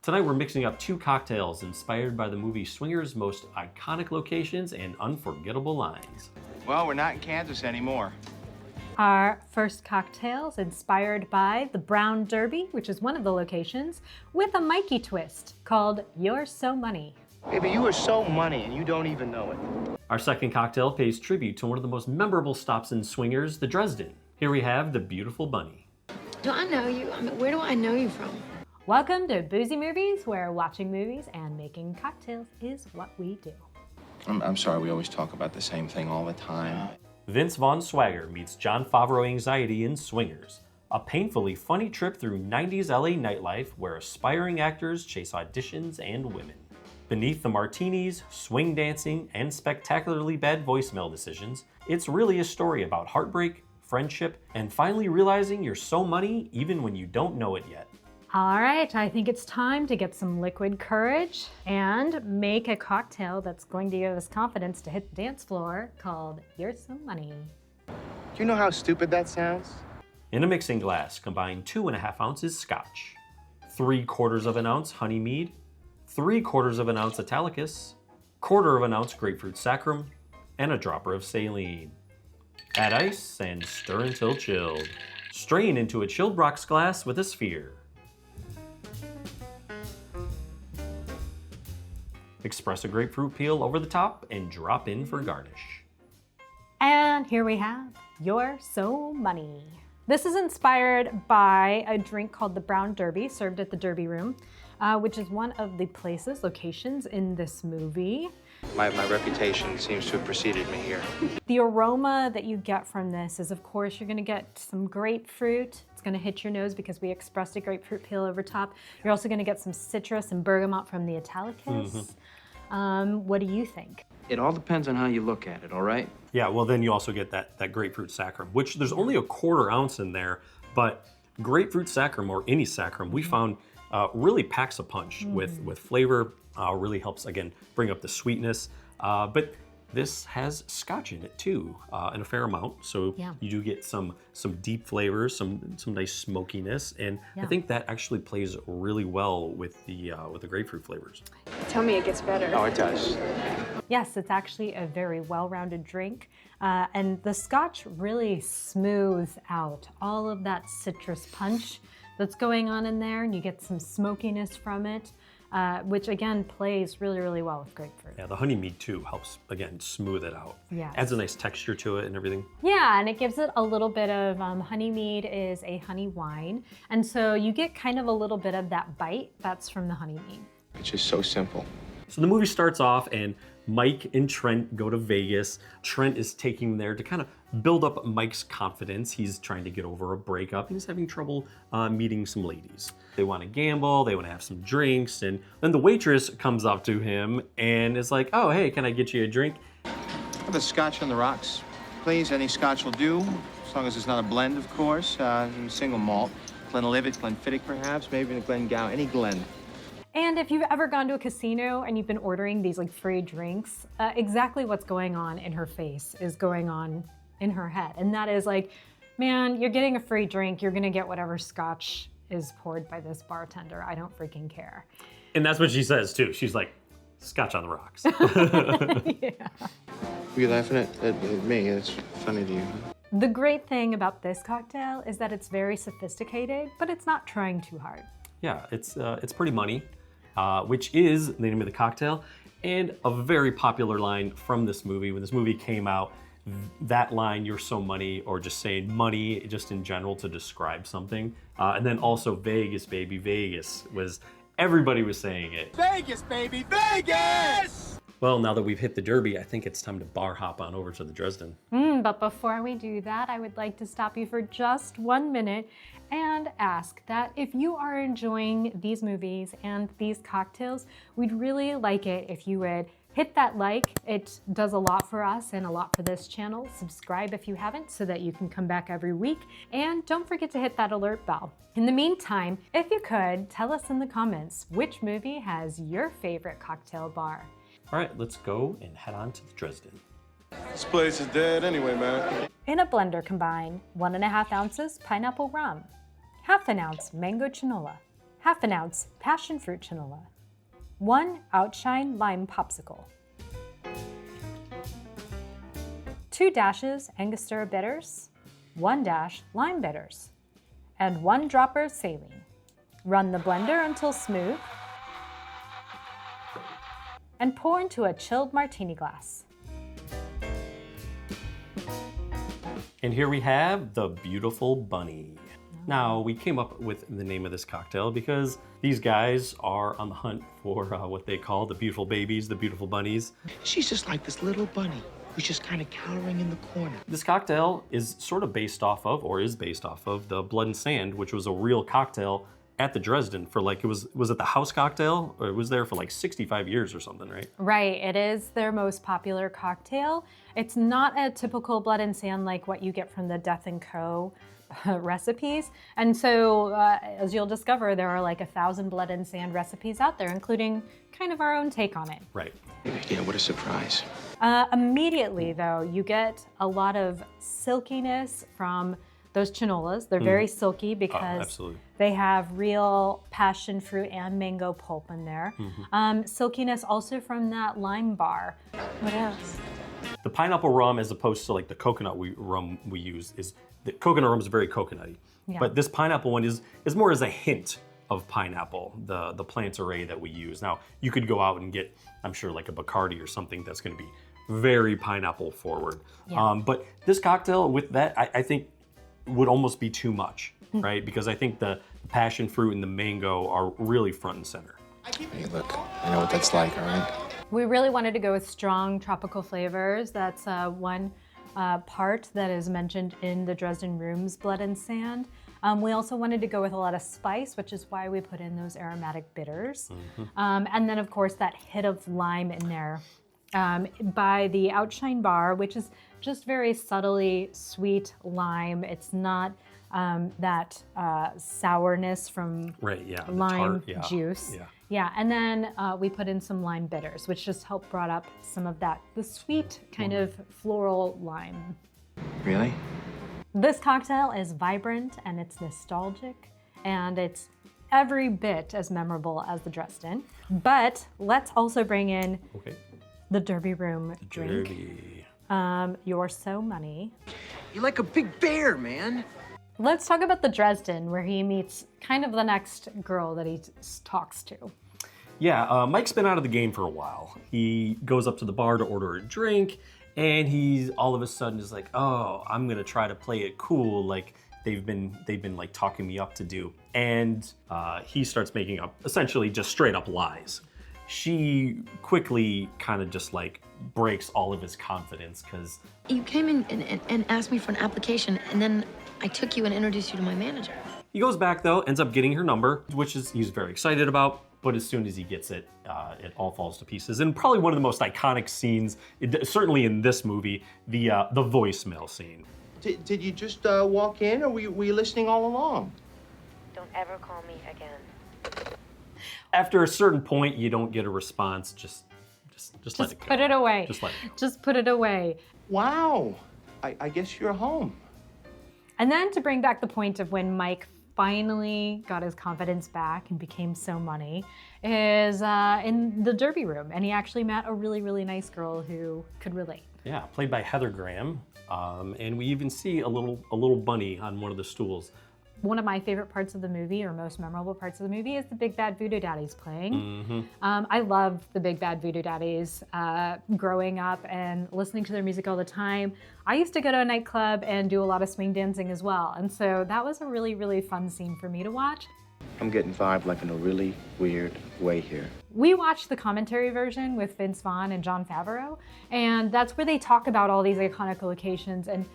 Tonight we're mixing up two cocktails inspired by the movie Swingers' most iconic locations and unforgettable lines. Well, we're not in Kansas anymore. Our first cocktail is inspired by the Brown Derby, which is one of the locations, with a Mikey twist called You're So Money. Baby, you are so money and you don't even know it. Our second cocktail pays tribute to one of the most memorable stops in Swingers, the Dresden. Here we have the Beautiful Bunny. Do I know you? I mean, where do I know you from? Welcome to Boozy Movies, where watching movies and making cocktails is what we do. I'm sorry, we always talk about the same thing all the time. Vince Vaughn swagger meets John Favreau anxiety in Swingers, a painfully funny trip through 90s LA nightlife where aspiring actors chase auditions and women. Beneath the martinis, swing dancing, and spectacularly bad voicemail decisions, it's really a story about heartbreak, friendship, and finally realizing you're so money even when you don't know it yet. All right, I think it's time to get some liquid courage and make a cocktail that's going to give us confidence to hit the dance floor called You're So Money. Do you know how stupid that sounds? In a mixing glass, combine 2.5 ounces Scotch, 3/4 of an ounce Honey Mead, 3/4 of an ounce Italicus, 1/4 of an ounce Grapefruit Saccharum, and a dropper of Saline. Add ice and stir until chilled. Strain into a chilled rocks glass with a sphere. Express a grapefruit peel over the top and drop in for garnish. And here we have You're So Money. This is inspired by a drink called the Brown Derby, served at the Derby Room, which is one of the locations in this movie. My reputation seems to have preceded me here. The aroma that you get from this is, of course, you're gonna get some grapefruit. It's gonna hit your nose because we expressed a grapefruit peel over top. You're also gonna get some citrus and bergamot from the Italicus. What do you think? It all depends on how you look at it, all right? Yeah, well then you also get that grapefruit saccharum, which there's only a 1/4 ounce in there, but grapefruit saccharum or any saccharum we found really packs a punch with flavor, really helps, again, bring up the sweetness. But this has Scotch in it too, in a fair amount. So Yeah. you do get some deep flavors, some nice smokiness, and I think that actually plays really well with the grapefruit flavors. Tell me it gets better. Oh, it does. Yes, it's actually a very well-rounded drink, and the Scotch really smooths out all of that citrus punch that's going on in there, and you get some smokiness from it, which again plays really, really well with grapefruit. Yeah, the Honey Mead too helps, again, smooth it out. Yes. Adds a nice texture to it and everything. Yeah, and it gives it a little bit of, Honey Mead is a honey wine, and so you get kind of a little bit of that bite that's from the Honey Mead. It's just so simple. So the movie starts off and Mike and Trent go to Vegas. Trent is taking them there to kind of build up Mike's confidence. He's trying to get over a breakup. He's having trouble meeting some ladies. They want to gamble, they want to have some drinks, and then the waitress comes up to him and is like, oh, hey, can I get you a drink? Have a Scotch on the rocks, please. Any Scotch will do, as long as it's not a blend, of course. Single malt. Glenlivet, Glenfiddich, perhaps, maybe a Glengow, any Glen. And if you've ever gone to a casino and you've been ordering these like free drinks, exactly what's going on in her face is going on in her head. And that is like, man, you're getting a free drink, you're gonna get whatever Scotch is poured by this bartender. I don't freaking care. And that's what she says too. She's like, Scotch on the rocks. Yeah. Were you laughing at me? It's funny to you. The great thing about this cocktail is that it's very sophisticated, but it's not trying too hard. Yeah, it's pretty money, which is the name of the cocktail, and a very popular line from this movie. When this movie came out, that line, "You're so money," or just saying money just in general to describe something. And then also Vegas, baby, Vegas everybody was saying it. Vegas, baby, Vegas! Well, now that we've hit the Derby, I think it's time to bar hop on over to the Dresden. But before we do that, I would like to stop you for just 1 minute and ask that if you are enjoying these movies and these cocktails, we'd really like it if you would hit that like. It does a lot for us and a lot for this channel. Subscribe if you haven't so that you can come back every week. And don't forget to hit that alert bell. In the meantime, if you could, tell us in the comments which movie has your favorite cocktail bar. All right, let's go and head on to the Dresden. This place is dead anyway, man. In a blender, combine 1.5 ounces pineapple rum, 1/2 ounce mango chinola, 1/2 ounce passion fruit chinola, 1 Outshine lime popsicle, 2 dashes Angostura bitters, 1 dash lime bitters, and 1 dropper saline. Run the blender until smooth and pour into a chilled martini glass. And here we have the Beautiful Bunny. Now, we came up with the name of this cocktail because these guys are on the hunt for what they call the beautiful babies, the beautiful bunnies. She's just like this little bunny who's just kind of cowering in the corner. This cocktail is sort of based off of, or is based off of, the Blood and Sand, which was a real cocktail at the Dresden for like, was it the house cocktail? Or it was there for like 65 years or something, right? Right, it is their most popular cocktail. It's not a typical Blood and Sand like what you get from the Death & Co. recipes. And so, as you'll discover, there are like 1,000 Blood and Sand recipes out there, including kind of our own take on it. Right. Yeah, what a surprise. Immediately, though, you get a lot of silkiness from those chinolas. They're very silky because they have real passion fruit and mango pulp in there. Silkiness also from that lime bar. What else? The pineapple rum, as opposed to like the coconut rum we use, is the coconut rum is very coconutty. Yeah. But this pineapple one is more as a hint of pineapple, the plant array that we use. Now, you could go out and get, I'm sure, like a Bacardi or something that's going to be very pineapple forward. Yeah. But this cocktail with that, I think would almost be too much, right? Because I think the passion fruit and the mango are really front and center. Hey, look, I know what that's like, all right? We really wanted to go with strong tropical flavors. That's one part that is mentioned in the Dresden Room's Blood and Sand. We also wanted to go with a lot of spice, which is why we put in those aromatic bitters. And then, of course, that hit of lime in there by the Outshine bar, which is just very subtly sweet lime. It's not that sourness from lime juice. Yeah, and then we put in some lime bitters, which just helped brought up some of that, the sweet kind of floral lime. Really? This cocktail is vibrant and it's nostalgic and it's every bit as memorable as the Dresden. But let's also bring in the Derby Room drink. You're So Money. You're like a big bear, man. Let's talk about the Dresden, where he meets kind of the next girl that he talks to. Yeah, Mike's been out of the game for a while. He goes up to the bar to order a drink, and he's all of a sudden is like, "Oh, I'm gonna try to play it cool, like they've been like talking me up to do." And he starts making up essentially just straight up lies. She quickly kind of just like breaks all of his confidence because You came in and asked me for an application, and then I took you and introduced you to my manager. he goes back though, ends up getting her number, which is he's very excited about. But as soon as he gets it, it all falls to pieces. And probably one of the most iconic scenes, certainly in this movie, the voicemail scene. Did you just walk in, or were you listening all along? Don't ever call me again. After a certain point, you don't get a response. Just let it go. Put it away. Just let it go. Just put it away. Wow. I guess you're home. And then to bring back the point of when Mike finally got his confidence back and became so money is in the Derby Room. And he actually met a really, really nice girl who could relate. Yeah, played by Heather Graham. And we even see a little bunny on one of the stools. One of my favorite parts of the movie, or most memorable parts of the movie, is the Big Bad Voodoo Daddies playing. I loved the Big Bad Voodoo Daddies growing up and listening to their music all the time. I used to go to a nightclub and do a lot of swing dancing as well. And so that was a really, really fun scene for me to watch. I'm getting vibed like in a really weird way here. We watched the commentary version with Vince Vaughn and Jon Favreau, and that's where they talk about all these iconic locations and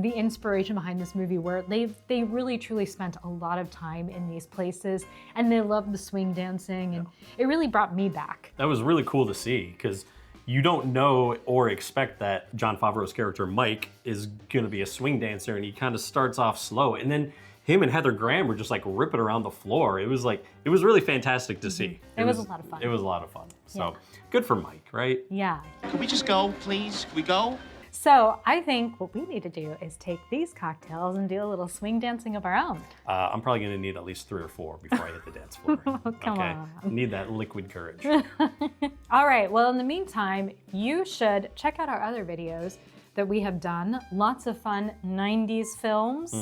the inspiration behind this movie, where they really truly spent a lot of time in these places, and they loved the swing dancing, and it really brought me back. That was really cool to see, because you don't know or expect that Jon Favreau's character Mike is gonna be a swing dancer, and he kind of starts off slow, and then him and Heather Graham were just like ripping around the floor. It was really fantastic to see. It was a lot of fun. It was a lot of fun. So good for Mike, right? Yeah. Can we just go, please? Can we go? So I think what we need to do is take these cocktails and do a little swing dancing of our own. I'm probably going to need at least 3 or 4 before I hit the dance floor. Come on. Need that liquid courage. All right, well, in the meantime, you should check out our other videos that we have done. Lots of fun 90s films,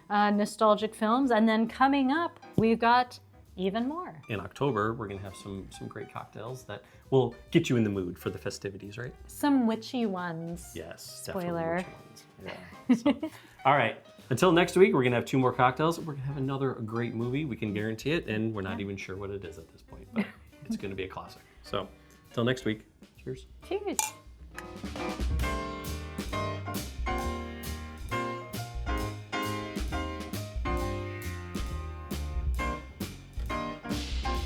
nostalgic films, and then coming up, we've got even more. In October, we're going to have some great cocktails that will get you in the mood for the festivities, right? Some witchy ones. Yes, Spoiler. definitely. Yeah. So, all right. Until next week, we're going to have 2 more cocktails. We're going to have another great movie. We can guarantee it, and we're not even sure what it is at this point, but it's going to be a classic. So, until next week, cheers. Cheers.